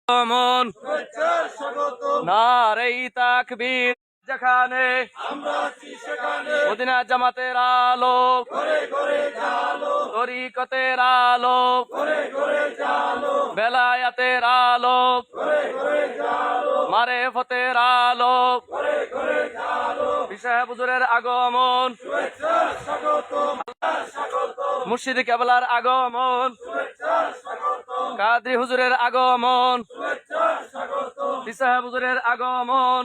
মন নারে তাকবীর যেখানে মদিনা জামাতের আলো তরিকতের আলো বেলায়াতের আলো মারেফতের আলো বিষয় হুজুরের আগমন মুর্শিদ কেবলার আগমন কাদরি হুজুরের আগমন বিষয় হুজুরের আগমন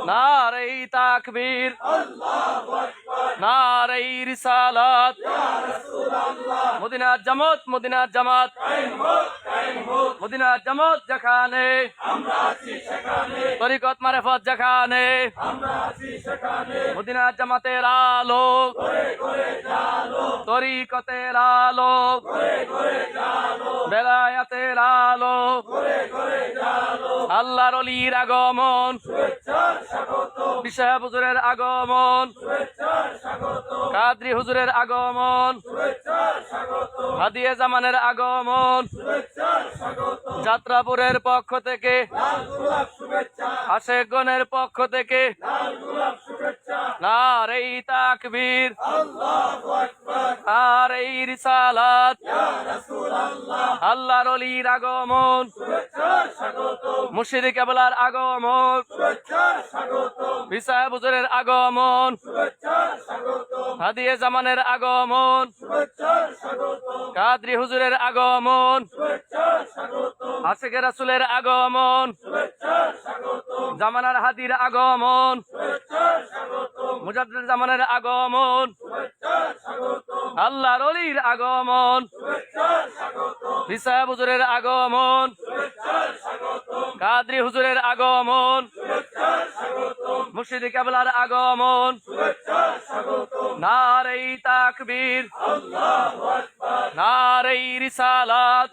নারে তাকবীর নারে রিসালাত মদিনার জামাত মদিনার জামাত মদিনার জামাত যেখানে তরিকত মারেফত যেখানে মদিনার জামাতের আলো তরিকতের আলো বেলায়াতের আলো আল্লাহর ওলির আগমন বিষয় হুজুরের আগমন কাদরি হুজুরের আগমন হাদিয়ে জামানের আগমন যাত্রাপুরের পক্ষ থেকে আশেকগণের পক্ষ থেকে নারে তাকবীর নারে রিসালাত আল্লাহর ওলির আগমন মুর্শিদ কেবলার আগমন বিষয় হুজুরের আগমন হাদিয়ে জামানের আগমন কাদরি হুজুরের আগমন আশিকে রাসূলের আগমন জামানার হাদির আগমন মুজাদ্দিদ জামানের আগমন আল্লাহর ওলির আগমন বিষয় হুজুরের আগমন কাদরি হুজুরের আগমন মুর্শিদ কেবলার আগমন নারে তাকবীর নারে রিসালাত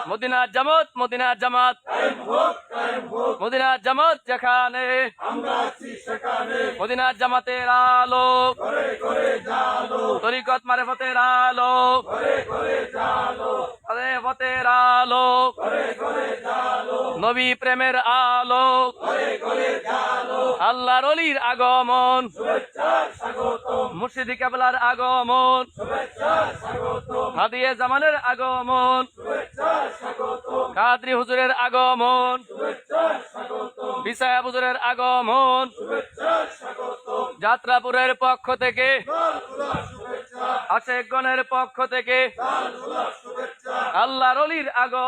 মদিনার জামাত মদিনার জামাত মদিনার জামাত যেখানে মদিনার জামাতের আলো তরিকত মারেফতের আলো মারেফতের আলো নবী প্রেমের আলো আল্লাহর ওলির আগমন মুর্শিদ কেবলার আগমন হাদিয়ে জামানের আগমন কাদরি হুজুরের আগমন বিষয় হুজুরের আগমন যাত্রাপুরের পক্ষ থেকে আশেকগণের পক্ষ থেকে আল্লাহর ওলির আগমন